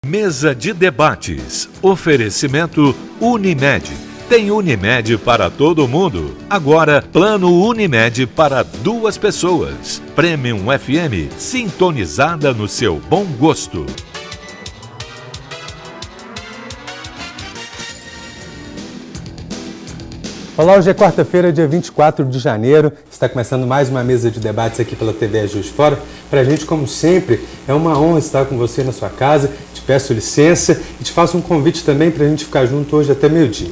Mesa de debates. Oferecimento Unimed. Tem Unimed para todo mundo. Agora, plano Unimed para 2 pessoas. Premium FM, sintonizada no seu bom gosto. Olá, hoje é quarta-feira, dia 24 de janeiro. Está começando mais uma mesa de debates aqui pela TV Juiz de Fora. Para a gente, como sempre, é uma honra estar com você na sua casa. Te peço licença e te faço um convite também para a gente ficar junto hoje até meio-dia.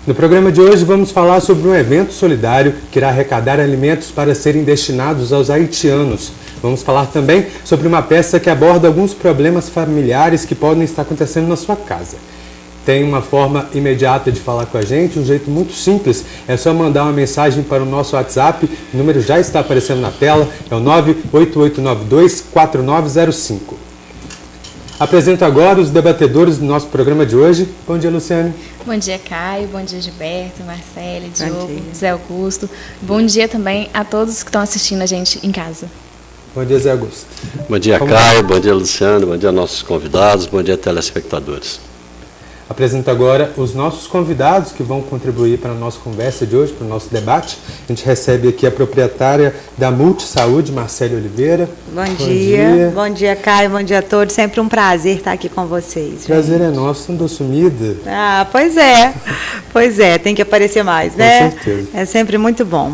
No programa de hoje vamos falar sobre um evento solidário que irá arrecadar alimentos para serem destinados aos haitianos. Vamos falar também sobre uma peça que aborda alguns problemas familiares que podem estar acontecendo na sua casa. Tem uma forma imediata de falar com a gente, um jeito muito simples. É só mandar uma mensagem para o nosso WhatsApp, o número já está aparecendo na tela, é o 988924905. Apresento agora os debatedores do nosso programa de hoje. Bom dia, Luciane. Bom dia, Caio. Bom dia, Gilberto, Marcele, Diogo, Zé Augusto. Bom dia também a todos que estão assistindo a gente em casa. Bom dia, Zé Augusto. Bom dia, Caio. Bom dia, Luciano. Bom dia, nossos convidados. Bom dia, telespectadores. Apresento agora os nossos convidados que vão contribuir para a nossa conversa de hoje, para o nosso debate. A gente recebe aqui a proprietária da Multisaúde, Marcele Oliveira. Bom dia. Bom dia, Caio. Bom dia a todos. Sempre um prazer estar aqui com vocês. Prazer é nosso, andou sumida. Ah, pois é. Pois é, tem que aparecer mais, né? Com certeza. É sempre muito bom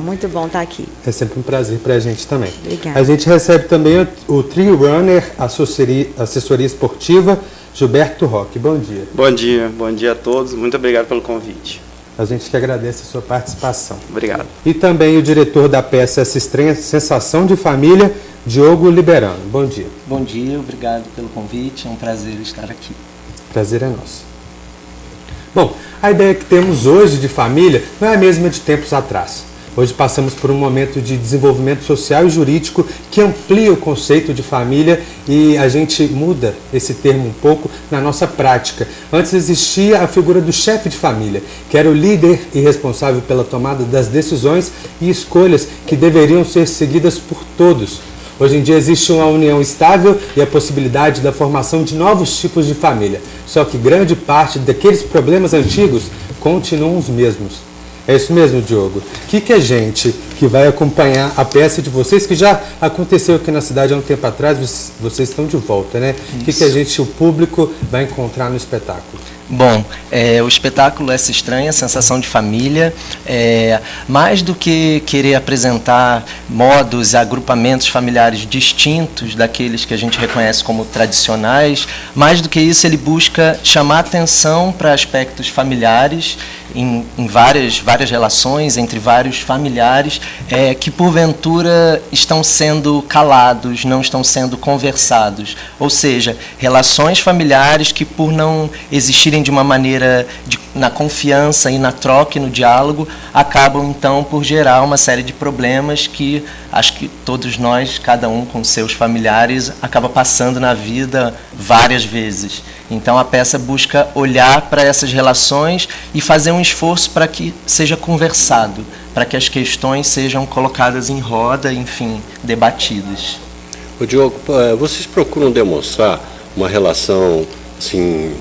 estar aqui. É sempre um prazer para a gente também. Obrigada. A gente recebe também o Trio Runner, assessoria esportiva, Gilberto Roque. Bom dia. Bom dia a todos. Muito obrigado pelo convite. A gente que agradece a sua participação. Obrigado. E também o diretor da peça Essa Estranha Sensação de Família, Diogo Liberano. Bom dia. Bom dia, obrigado pelo convite, é um prazer estar aqui. Prazer é nosso. Bom, a ideia que temos hoje de família não é a mesma de tempos atrás. Hoje passamos por um momento de desenvolvimento social e jurídico que amplia o conceito de família e a gente muda esse termo um pouco na nossa prática. Antes existia a figura do chefe de família, que era o líder e responsável pela tomada das decisões e escolhas que deveriam ser seguidas por todos. Hoje em dia existe uma união estável e a possibilidade da formação de novos tipos de família. Só que grande parte daqueles problemas antigos continuam os mesmos. É isso mesmo, Diogo. O que a gente que vai acompanhar a peça de vocês, que já aconteceu aqui na cidade há um tempo atrás, vocês estão de volta, né? O que a gente, o público, vai encontrar no espetáculo? Bom, o espetáculo Essa Estranha Sensação de Família, mais do que querer apresentar modos e agrupamentos familiares distintos daqueles que a gente reconhece como tradicionais, mais do que isso ele busca chamar atenção para aspectos familiares em várias relações entre vários familiares que porventura estão sendo calados, não estão sendo conversados, ou seja, relações familiares que por não existirem de uma maneira na confiança e na troca e no diálogo, acabam então por gerar uma série de problemas que acho que todos nós, cada um com seus familiares, acaba passando na vida várias vezes. Então a peça busca olhar para essas relações e fazer um esforço para que seja conversado, para que as questões sejam colocadas em roda, enfim, debatidas. O Diogo, vocês procuram demonstrar uma relação assim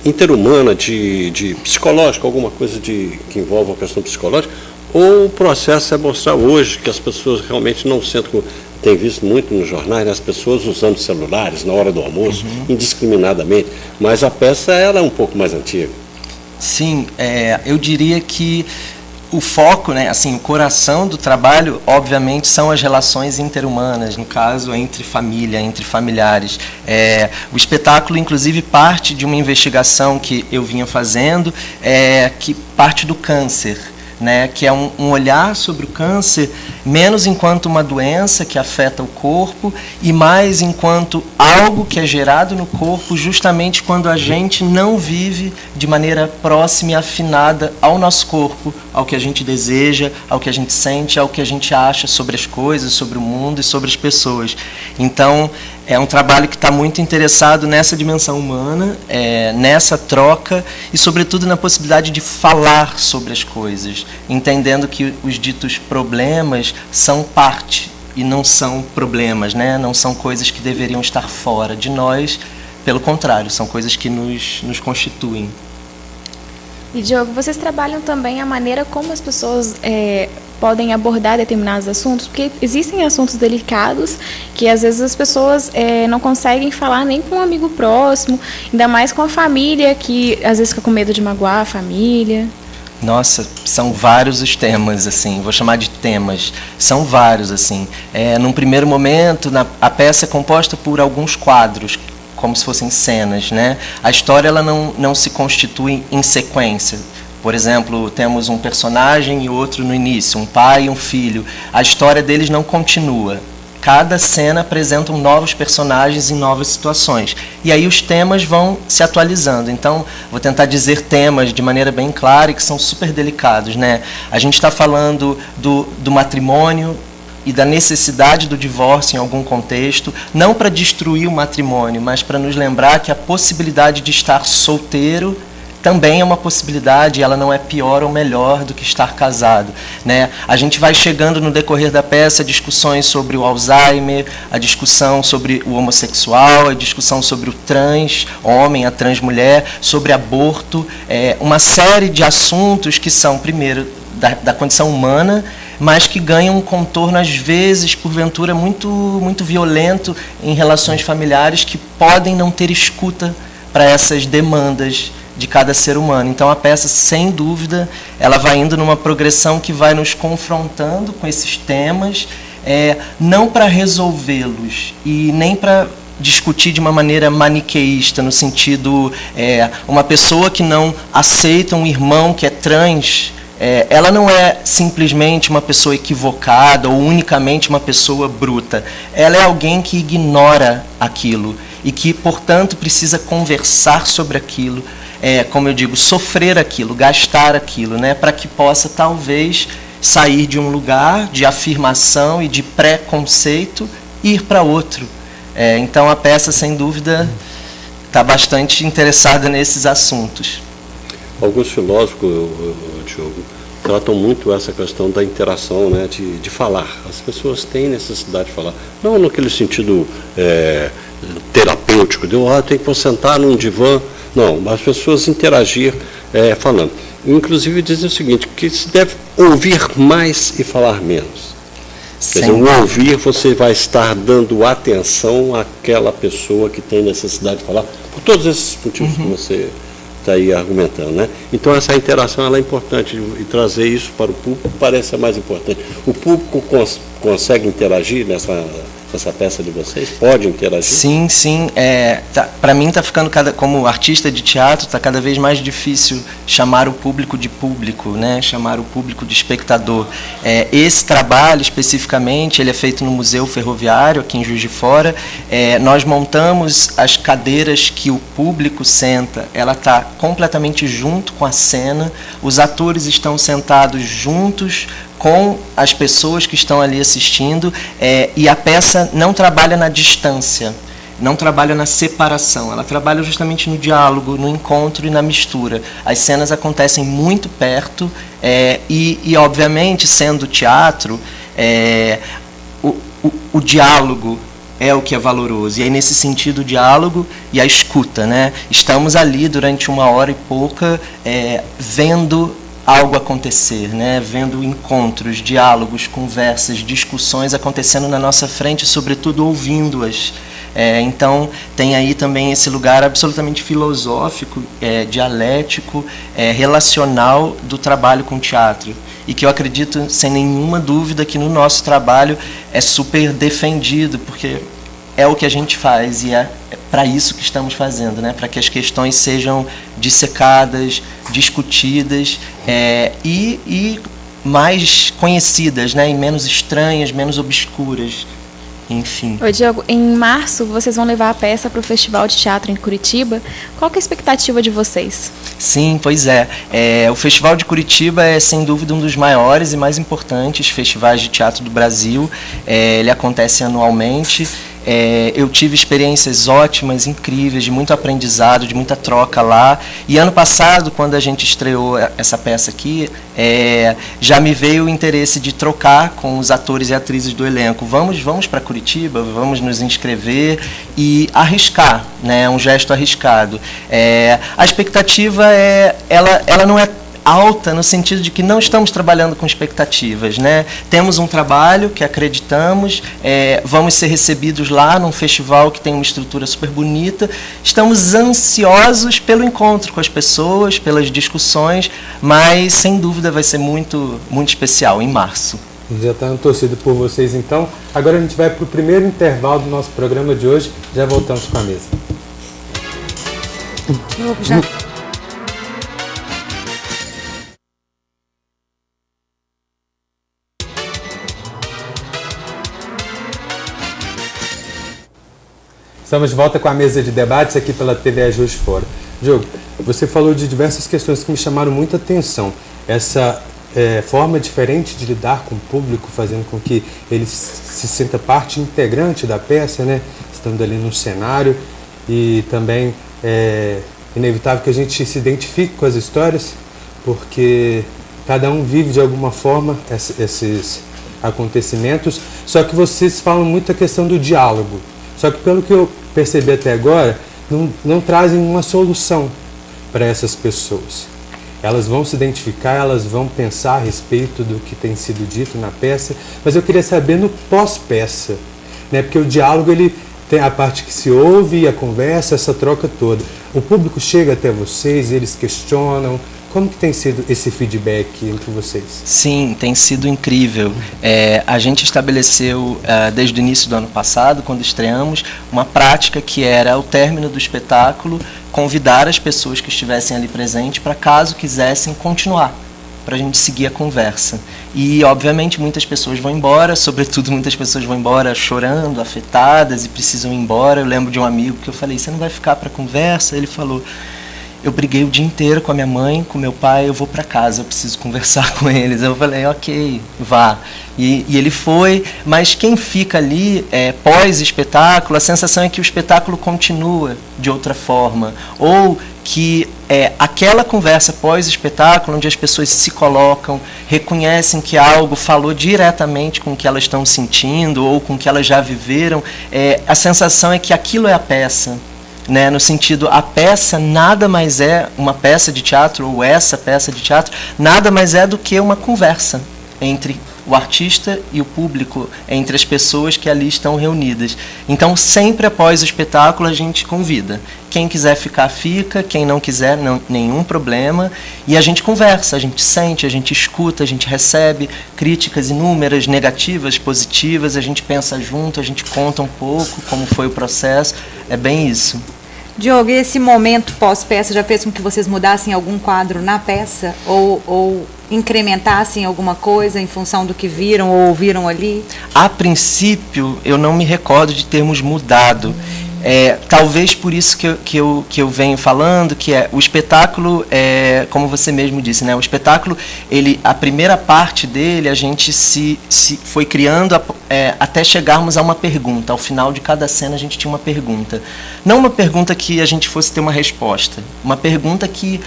interhumana, de psicológica, alguma coisa que envolva uma questão psicológica, ou o processo é mostrar hoje que as pessoas realmente não sentem, tem visto muito nos jornais, né, as pessoas usando celulares na hora do almoço, indiscriminadamente, mas a peça ela é um pouco mais antiga. Sim, eu diria que o foco, né, assim, o coração do trabalho, obviamente, são as relações interhumanas, no caso, entre família, entre familiares. O espetáculo, inclusive, parte de uma investigação que eu vinha fazendo, que parte do câncer, né, que é um olhar sobre o câncer menos enquanto uma doença que afeta o corpo e mais enquanto algo que é gerado no corpo justamente quando a gente não vive de maneira próxima e afinada ao nosso corpo, ao que a gente deseja, ao que a gente sente, ao que a gente acha sobre as coisas, sobre o mundo e sobre as pessoas. Então, é um trabalho que está muito interessado nessa dimensão humana, nessa troca e, sobretudo, na possibilidade de falar sobre as coisas, entendendo que os ditos problemas são parte e não são problemas, né? Não são coisas que deveriam estar fora de nós, pelo contrário, são coisas que nos constituem. E, Diogo, vocês trabalham também a maneira como as pessoas podem abordar determinados assuntos, porque existem assuntos delicados que às vezes as pessoas não conseguem falar nem com um amigo próximo, ainda mais com a família, que às vezes fica com medo de magoar a família. Nossa, são vários os temas, assim, vou chamar de temas, são vários, assim. Num primeiro momento, a peça é composta por alguns quadros, como se fossem cenas, né? A história ela não se constitui em sequência. Por exemplo, temos um personagem e outro no início, um pai e um filho. A história deles não continua. Cada cena apresenta novos personagens em novas situações. E aí os temas vão se atualizando. Então, vou tentar dizer temas de maneira bem clara e que são super delicados, né? A gente está falando do matrimônio e da necessidade do divórcio em algum contexto, não para destruir o matrimônio, mas para nos lembrar que a possibilidade de estar solteiro também é uma possibilidade, ela não é pior ou melhor do que estar casado, né? A gente vai chegando no decorrer da peça a discussões sobre o Alzheimer, a discussão sobre o homossexual, a discussão sobre o trans homem, a trans mulher, sobre aborto, uma série de assuntos que são, primeiro, da condição humana, mas que ganham um contorno, às vezes, porventura, muito, muito violento em relações familiares que podem não ter escuta para essas demandas de cada ser humano. Então a peça, sem dúvida, ela vai indo numa progressão que vai nos confrontando com esses temas, não para resolvê-los e nem para discutir de uma maneira maniqueísta, no sentido, uma pessoa que não aceita um irmão que é trans, ela não é simplesmente uma pessoa equivocada ou unicamente uma pessoa bruta. Ela é alguém que ignora aquilo e que, portanto, precisa conversar sobre aquilo, como eu digo, sofrer aquilo, gastar aquilo, né, para que possa, talvez, sair de um lugar de afirmação e de preconceito e ir para outro. Então, a peça, sem dúvida, está bastante interessada nesses assuntos. Alguns filósofos, Diogo, tratam muito essa questão da interação, né, de falar. As pessoas têm necessidade de falar. Não naquele sentido terapêutico, tem que sentar num divã. Não, as pessoas interagir falando. Inclusive dizem o seguinte, que se deve ouvir mais e falar menos. Quer dizer, o ouvir, você vai estar dando atenção àquela pessoa que tem necessidade de falar, por todos esses motivos que você está aí argumentando, né? Então essa interação ela é importante e trazer isso para o público parece a mais importante. O público consegue interagir nessa peça de vocês? Pode interagir? Sim, sim. Para mim está ficando, como artista de teatro, está cada vez mais difícil chamar o público de público, né? Chamar o público de espectador. Esse trabalho, especificamente, ele é feito no Museu Ferroviário, aqui em Juiz de Fora. Nós montamos as cadeiras que o público senta, ela está completamente junto com a cena, os atores estão sentados juntos com as pessoas que estão ali assistindo, e a peça não trabalha na distância, não trabalha na separação, ela trabalha justamente no diálogo, no encontro e na mistura. As cenas acontecem muito perto, e obviamente, sendo teatro, o diálogo é o que é valoroso. E aí, nesse sentido, o diálogo e a escuta, né? Estamos ali durante 1h e pouca, vendo algo acontecer, né? Vendo encontros, diálogos, conversas, discussões acontecendo na nossa frente, sobretudo ouvindo-as. Então, tem aí também esse lugar absolutamente filosófico, dialético, relacional do trabalho com teatro. E que eu acredito, sem nenhuma dúvida, que no nosso trabalho é super defendido, porque é o que a gente faz e é para isso que estamos fazendo, né? Para que as questões sejam dissecadas, discutidas e mais conhecidas, né? E menos estranhas, menos obscuras, enfim. Ô, Diogo, em março vocês vão levar a peça para o Festival de Teatro em Curitiba. Qual que é a expectativa de vocês? Sim, pois é. O Festival de Curitiba é, sem dúvida, um dos maiores e mais importantes festivais de teatro do Brasil. Ele acontece anualmente. Eu tive experiências ótimas, incríveis, de muito aprendizado, de muita troca lá. E ano passado, quando a gente estreou essa peça aqui, já me veio o interesse de trocar com os atores e atrizes do elenco. Vamos para Curitiba, vamos nos inscrever e arriscar, né? Um gesto arriscado. A expectativa ela não é alta no sentido de que não estamos trabalhando com expectativas, né? Temos um trabalho que acreditamos, vamos ser recebidos lá num festival que tem uma estrutura super bonita, estamos ansiosos pelo encontro com as pessoas, pelas discussões, mas sem dúvida vai ser muito, muito especial em março. Já está torcido por vocês então. Agora a gente vai para o primeiro intervalo do nosso programa de hoje, já voltamos com a mesa. Estamos de volta com a mesa de debates aqui pela TV Juiz de Fora. Diogo, você falou de diversas questões que me chamaram muita atenção. Essa forma diferente de lidar com o público, fazendo com que ele se sinta parte integrante da peça, né? Estando ali no cenário, e também é inevitável que a gente se identifique com as histórias, porque cada um vive de alguma forma esses acontecimentos, só que vocês falam muito a questão do diálogo. Só que pelo que eu percebi até agora, não trazem uma solução para essas pessoas. Elas vão se identificar, elas vão pensar a respeito do que tem sido dito na peça, mas eu queria saber no pós-peça, né? Porque o diálogo ele tem a parte que se ouve, a conversa, essa troca toda. O público chega até vocês, eles questionam. Como que tem sido esse feedback entre vocês? Sim, tem sido incrível. A gente estabeleceu, desde o início do ano passado, quando estreamos, uma prática que era, ao término do espetáculo, convidar as pessoas que estivessem ali presentes para, caso quisessem, continuar, para a gente seguir a conversa. E, obviamente, muitas pessoas vão embora, sobretudo muitas pessoas vão embora chorando, afetadas e precisam ir embora. Eu lembro de um amigo que eu falei, você não vai ficar para a conversa? Ele falou, eu briguei o dia inteiro com a minha mãe, com meu pai, eu vou para casa, eu preciso conversar com eles. Eu falei, ok, vá. E ele foi, mas quem fica ali, pós-espetáculo, a sensação é que o espetáculo continua de outra forma, ou que aquela conversa pós-espetáculo, onde as pessoas se colocam, reconhecem que algo falou diretamente com o que elas estão sentindo, ou com o que elas já viveram, a sensação é que aquilo é a peça. Né, no sentido, a peça nada mais é, uma peça de teatro, ou essa peça de teatro, nada mais é do que uma conversa entre o artista e o público, entre as pessoas que ali estão reunidas. Então, sempre após o espetáculo, a gente convida. Quem quiser ficar, fica. Quem não quiser, não, nenhum problema. E a gente conversa, a gente sente, a gente escuta, a gente recebe críticas inúmeras, negativas, positivas, a gente pensa junto, a gente conta um pouco como foi o processo. É bem isso. Diogo, e esse momento pós-peça já fez com que vocês mudassem algum quadro na peça? Ou incrementassem alguma coisa em função do que viram ou ouviram ali? A princípio, eu não me recordo de termos mudado. Talvez por isso que eu venho falando, que o espetáculo, como você mesmo disse, né? O espetáculo, a primeira parte dele, a gente se foi criando até chegarmos a uma pergunta. Ao final de cada cena, a gente tinha uma pergunta. Não uma pergunta que a gente fosse ter uma resposta, uma pergunta que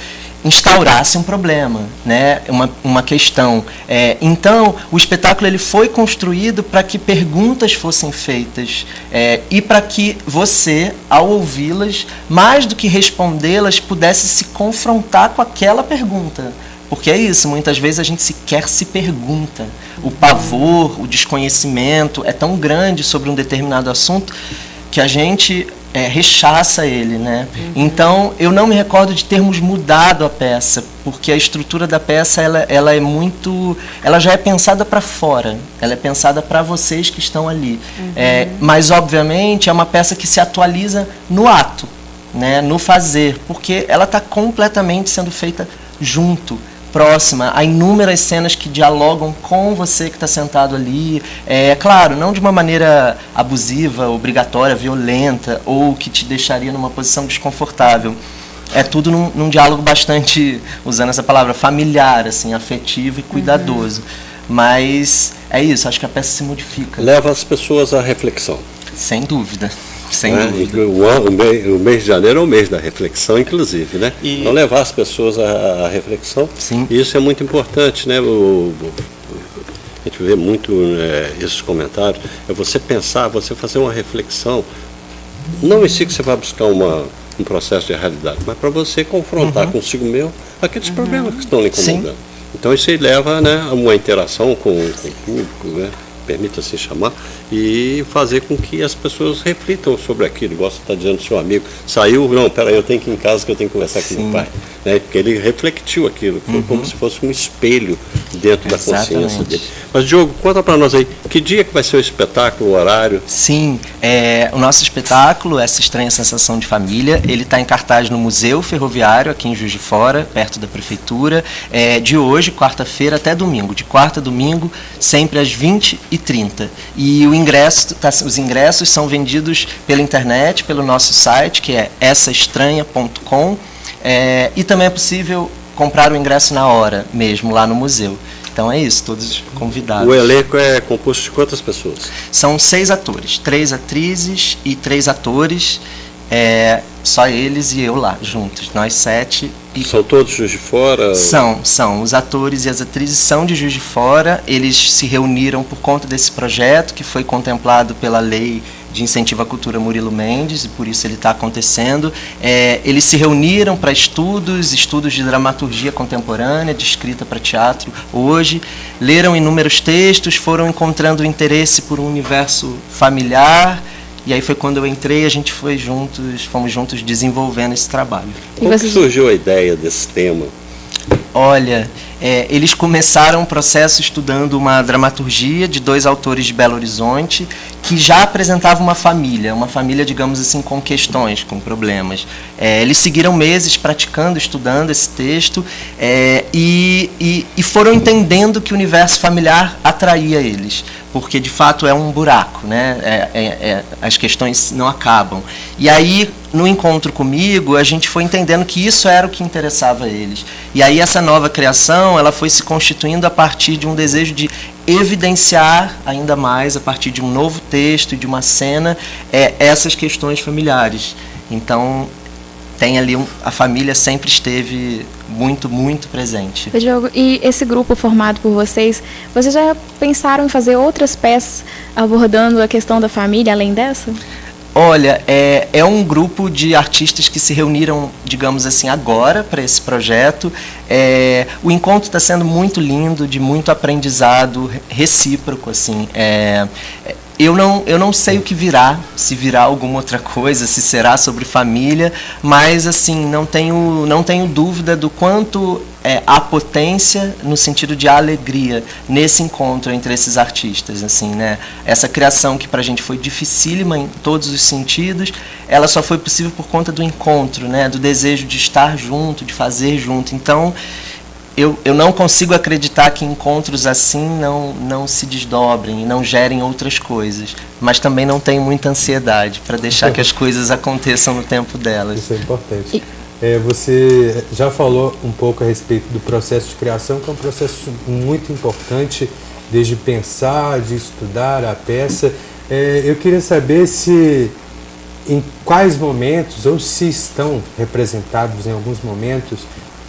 instaurasse um problema, né? uma questão. Então, o espetáculo ele foi construído para que perguntas fossem feitas e para que você, ao ouvi-las, mais do que respondê-las, pudesse se confrontar com aquela pergunta. Porque é isso, muitas vezes a gente sequer se pergunta. O pavor, o desconhecimento é tão grande sobre um determinado assunto que a gente rechaça ele, né? Então, eu não me recordo de termos mudado a peça, porque a estrutura da peça, ela é muito... Ela já é pensada para fora, ela é pensada para vocês que estão ali. Mas, obviamente, é uma peça que se atualiza no ato, né? No fazer, porque ela está completamente sendo feita junto, próxima. Há inúmeras cenas que dialogam com você que está sentado ali. Claro, não de uma maneira abusiva, obrigatória, violenta, ou que te deixaria numa posição desconfortável. É tudo num diálogo bastante, usando essa palavra, familiar, assim, afetivo e cuidadoso. Mas é isso, acho que a peça se modifica. Leva as pessoas à reflexão. Sem dúvida. Sem né? dúvida. O mês de janeiro é o mês da reflexão, inclusive, né? Então levar as pessoas à reflexão. Sim. E isso é muito importante, né? A gente vê muito esses comentários. É você pensar, você fazer uma reflexão, não em si que você vai buscar um processo de realidade, mas para você confrontar consigo mesmo aqueles problemas que estão lhe incomodando. Sim. Então isso aí leva, né, a uma interação com o público, né? Permita-se chamar, e fazer com que as pessoas reflitam sobre aquilo, igual você está dizendo, seu amigo saiu, não, peraí, eu tenho que ir em casa que eu tenho que conversar com meu pai, né? Porque ele refletiu aquilo, foi como se fosse um espelho dentro da consciência dele. Mas Diogo, conta para nós aí, que dia que vai ser o espetáculo, o horário? Sim, o nosso espetáculo, Essa Estranha Sensação de Família, ele está em cartaz no Museu Ferroviário, aqui em Juiz de Fora, perto da Prefeitura, de hoje, quarta-feira, até domingo, de quarta a domingo, sempre às 20h30. E os ingressos são vendidos pela internet, pelo nosso site, que é essaestranha.com, e também é possível comprar o ingresso na hora mesmo, lá no museu. Então é isso, todos convidados. O elenco é composto de quantas pessoas? São 6 atores, 3 atrizes e 3 atores, só eles e eu lá, juntos, nós 7. São todos de Juiz de Fora? São. Os atores e as atrizes são de Juiz de Fora. Eles se reuniram por conta desse projeto, que foi contemplado pela Lei de Incentivo à Cultura Murilo Mendes, e por isso ele está acontecendo. Eles se reuniram para estudos de dramaturgia contemporânea, de escrita para teatro hoje, leram inúmeros textos, foram encontrando interesse por um universo familiar, e aí foi quando eu entrei, a gente fomos juntos desenvolvendo esse trabalho. Como que surgiu a ideia desse tema? Olha, eles começaram o processo estudando uma dramaturgia de 2 autores de Belo Horizonte que já apresentava uma família, digamos assim, com questões, com problemas. Eles seguiram meses praticando, estudando esse texto, e foram entendendo que o universo familiar atraía eles, porque de fato é um buraco, né? As questões não acabam. E aí, no encontro comigo, a gente foi entendendo que isso era o que interessava a eles. E aí essa nova criação, ela foi se constituindo a partir de um desejo de evidenciar ainda mais, a partir de um novo texto e de uma cena, essas questões familiares. Então, tem ali a família sempre esteve muito, muito presente. Diogo, e esse grupo formado por vocês já pensaram em fazer outras peças abordando a questão da família além dessa? Olha, é um grupo de artistas que se reuniram, digamos assim, agora para esse projeto. O encontro está sendo muito lindo, de muito aprendizado recíproco, assim. Eu não sei o que virá, se virá alguma outra coisa, se será sobre família, mas assim, não tenho dúvida do quanto há potência no sentido de alegria nesse encontro entre esses artistas, assim, né? Essa criação que pra gente foi dificílima em todos os sentidos, ela só foi possível por conta do encontro, né? Do desejo de estar junto, de fazer junto. Então, eu não consigo acreditar que encontros assim não se desdobrem e não gerem outras coisas, mas também não tenho muita ansiedade para deixar que as coisas aconteçam no tempo delas. Isso é importante. Você já falou um pouco a respeito do processo de criação, que é um processo muito importante, desde pensar, de estudar a peça. Eu queria saber se em quais momentos, ou se estão representados em alguns momentos,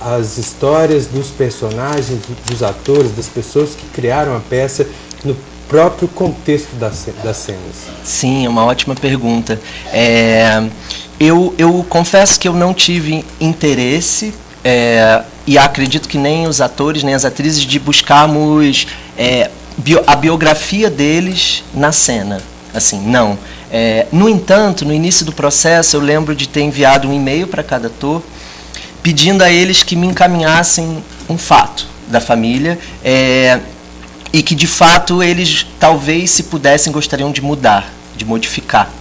as histórias dos personagens, dos atores, das pessoas que criaram a peça no próprio contexto das cenas. Sim, é uma ótima pergunta. Eu confesso que eu não tive interesse, e acredito que nem os atores, nem as atrizes, de buscarmos a biografia deles na cena. Assim, não. No entanto, no início do processo, eu lembro de ter enviado um e-mail para cada ator, pedindo a eles que me encaminhassem um fato da família, e que de fato eles talvez, se pudessem, gostariam de mudar, de modificar.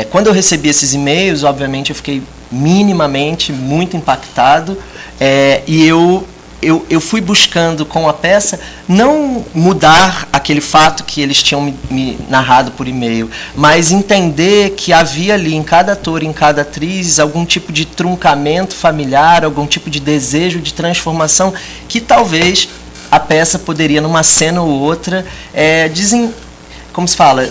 Quando eu recebi esses e-mails, obviamente eu fiquei minimamente muito impactado, e eu fui buscando com a peça não mudar aquele fato que eles tinham me narrado por e-mail, mas entender que havia ali em cada ator, em cada atriz, algum tipo de truncamento familiar, algum tipo de desejo de transformação que talvez a peça poderia, numa cena ou outra, como se fala,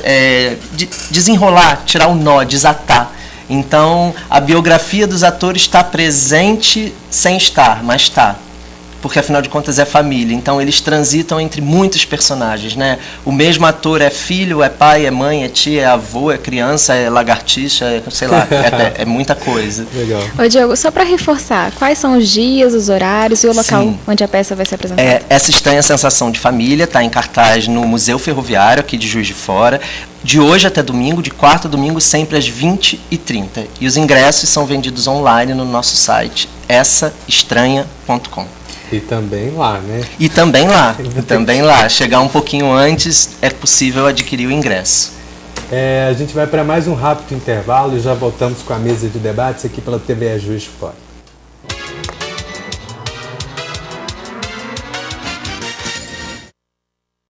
desenrolar, tirar o nó, desatar. Então, a biografia dos atores está presente sem estar, mas está. Porque, afinal de contas, é família. Então, eles transitam entre muitos personagens, né? O mesmo ator é filho, é pai, é mãe, é tia, é avô, é criança, é lagartixa, sei lá, é muita coisa. Legal. Ô, Diogo, só para reforçar, quais são os dias, os horários e o local onde a peça vai ser apresentada? Essa Estranha Sensação de Família está em cartaz no Museu Ferroviário, aqui de Juiz de Fora, de hoje até domingo, de quarta a domingo, sempre às 20h30. E os ingressos são vendidos online no nosso site, essaestranha.com. E também lá, né? E também lá. Chegar um pouquinho antes, é possível adquirir o ingresso. A gente vai para mais um rápido intervalo e já voltamos com a mesa de debates aqui pela TVE Juiz de Fora.